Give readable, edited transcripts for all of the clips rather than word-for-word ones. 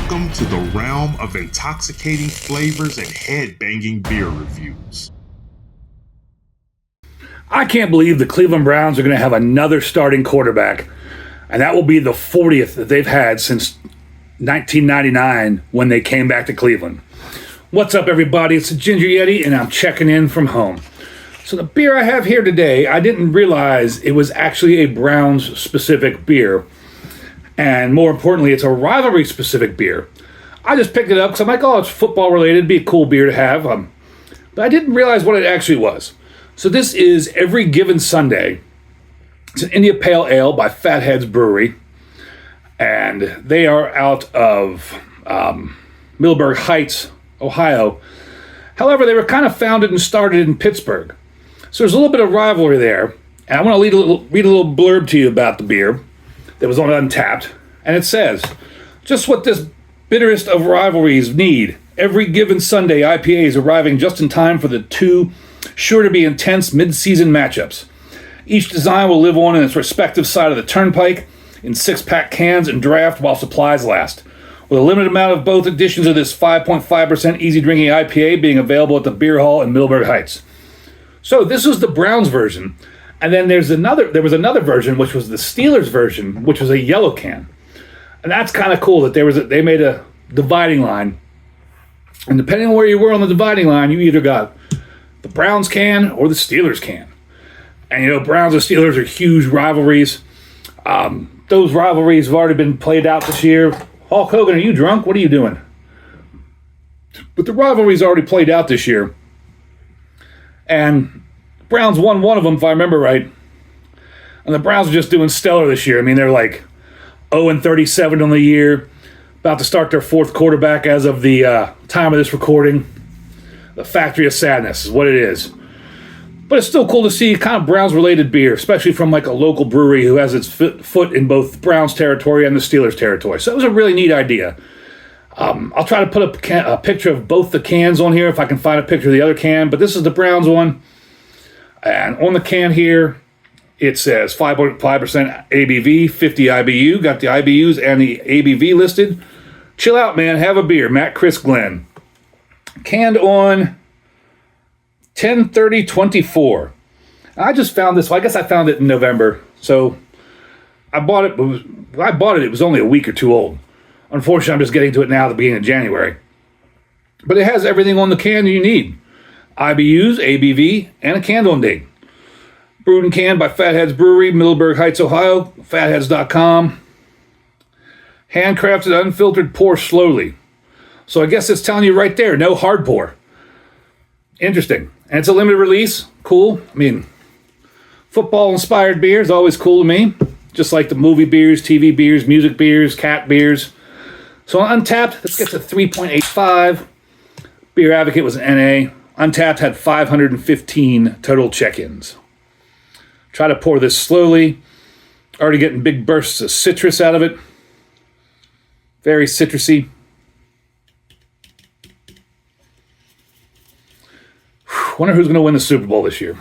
Welcome to the realm of intoxicating flavors and head-banging beer reviews. I can't believe the Cleveland Browns are going to have another starting quarterback, and that will be the 40th that they've had since 1999 when they came back to Cleveland. What's up, everybody? It's the Ginger Yeti, and I'm checking in from home. So the beer I have here today, I didn't realize it was actually a Browns-specific beer. And more importantly, it's a rivalry-specific beer. I just picked it up because I'm like, oh, it's football-related. It'd be a cool beer to have. But I didn't realize what it actually was. So this is Every Given Sunday. It's an India Pale Ale by Fatheads Brewery. And they are out of Middelburg Heights, Ohio. However, they were kind of founded and started in Pittsburgh. So there's a little bit of rivalry there. And I want to read a little blurb to you about the beer that was on Untapped, and it says, just what this bitterest of rivalries need. Every Given Sunday, IPAs arriving just in time for the two sure-to-be-intense mid-season matchups. Each design will live on in its respective side of the turnpike in six-pack cans and draft while supplies last. With a limited amount of both editions of this 5.5% easy-drinking IPA being available at the Beer Hall in Middelburg Heights. So this was the Browns version. And then there was another version, which was the Steelers version, which was a yellow can. And that's kind of cool that they made a dividing line. And depending on where you were on the dividing line, you either got the Browns can or the Steelers can. And, you know, Browns and Steelers are huge rivalries. Those rivalries have already been played out this year. Hulk Hogan, are you drunk? What are you doing? But the rivalry's already played out this year. And Browns won one of them, if I remember right. And the Browns are just doing stellar this year. I mean, they're like 0-37 on the year. About to start their fourth quarterback as of the time of this recording. The factory of sadness is what it is. But it's still cool to see kind of Browns-related beer, especially from like a local brewery who has its foot in both Browns territory and the Steelers territory. So it was a really neat idea. I'll try to put a picture of both the cans on here if I can find a picture of the other can. But this is the Browns one. And on the can here, it says 5.5% ABV, 50 IBU. Got the IBUs and the ABV listed. Chill out, man. Have a beer. Matt, Chris, Glenn. Canned on 10/30/24. I just found this. Well, I guess I found it in November. So I bought it. When I bought it, it was only a week or two old. Unfortunately, I'm just getting to it now at the beginning of January. But it has everything on the can you need. IBUs, ABV, and a candle date. Brewed and canned by Fatheads Brewery, Middelburg Heights, Ohio, fatheads.com. Handcrafted, unfiltered, pour slowly. So I guess it's telling you right there, no hard pour. Interesting. And it's a limited release. Cool. I mean, football-inspired beer is always cool to me. Just like the movie beers, TV beers, music beers, cat beers. So on Untapped, let's get to 3.85. Beer Advocate was an NA. Untapped had 515 total check-ins. Try to pour this slowly. Already getting big bursts of citrus out of it. Very citrusy. Wonder who's going to win the Super Bowl this year.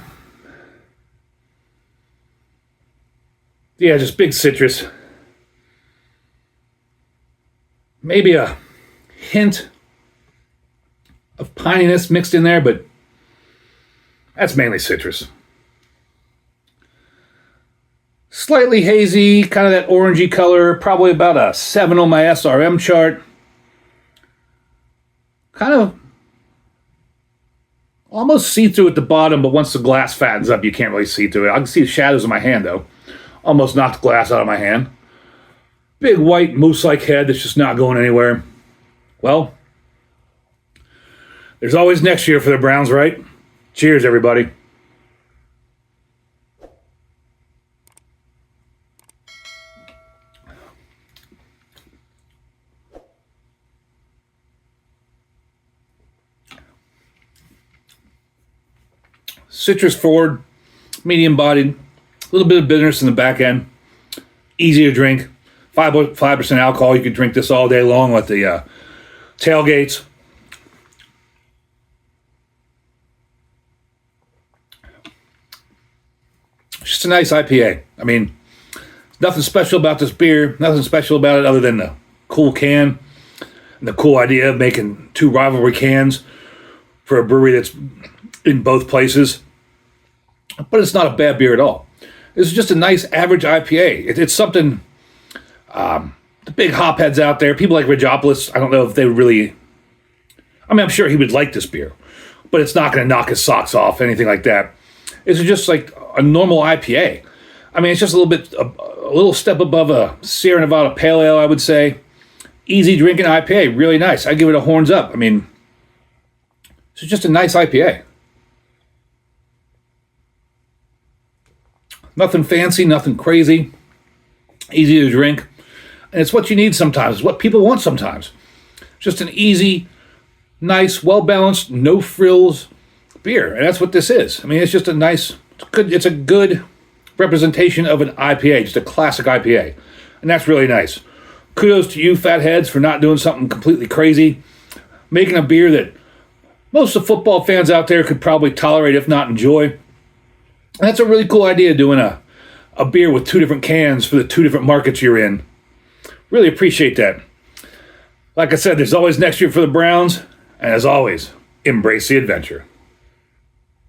Yeah, just big citrus. Maybe a hint of pininess mixed in there, but that's mainly citrus. Slightly hazy, kind of that orangey color, probably about a 7 on my SRM chart. Kind of almost see-through at the bottom, but once the glass fattens up, you can't really see through it. I can see the shadows of my hand, though. Almost knocked the glass out of my hand. Big white moose-like head that's just not going anywhere. Well, there's always next year for the Browns, right? Cheers, everybody. Citrus forward, medium bodied, a little bit of bitterness in the back end. Easy to drink. 5% alcohol. You could drink this all day long with the tailgates. It's just a nice IPA. I mean, nothing special about this beer. Nothing special about it other than the cool can. And the cool idea of making 2 rivalry cans for a brewery that's in both places. But it's not a bad beer at all. This is just a nice average IPA. It's something, the big hopheads out there, people like Ridgeopolis, I don't know if they would really, I'm sure he would like this beer, but it's not going to knock his socks off, anything like that. It's just like a normal IPA. It's just a little step above a Sierra Nevada Pale Ale, I would say. Easy drinking IPA, really nice. I give it a horns up. It's just a nice IPA. Nothing fancy, nothing crazy. Easy to drink. And it's what you need sometimes. It's what people want sometimes. Just an easy, nice, well-balanced, no frills beer. And that's what this is. It's just a nice, it's a good representation of an IPA, just a classic IPA. And that's really nice. Kudos to you, fatheads, for not doing something completely crazy. Making a beer that most of the football fans out there could probably tolerate, if not enjoy. And that's a really cool idea, doing a beer with 2 different cans for the 2 different markets you're in. Really appreciate that. Like I said, there's always next year for the Browns. And as always, embrace the adventure.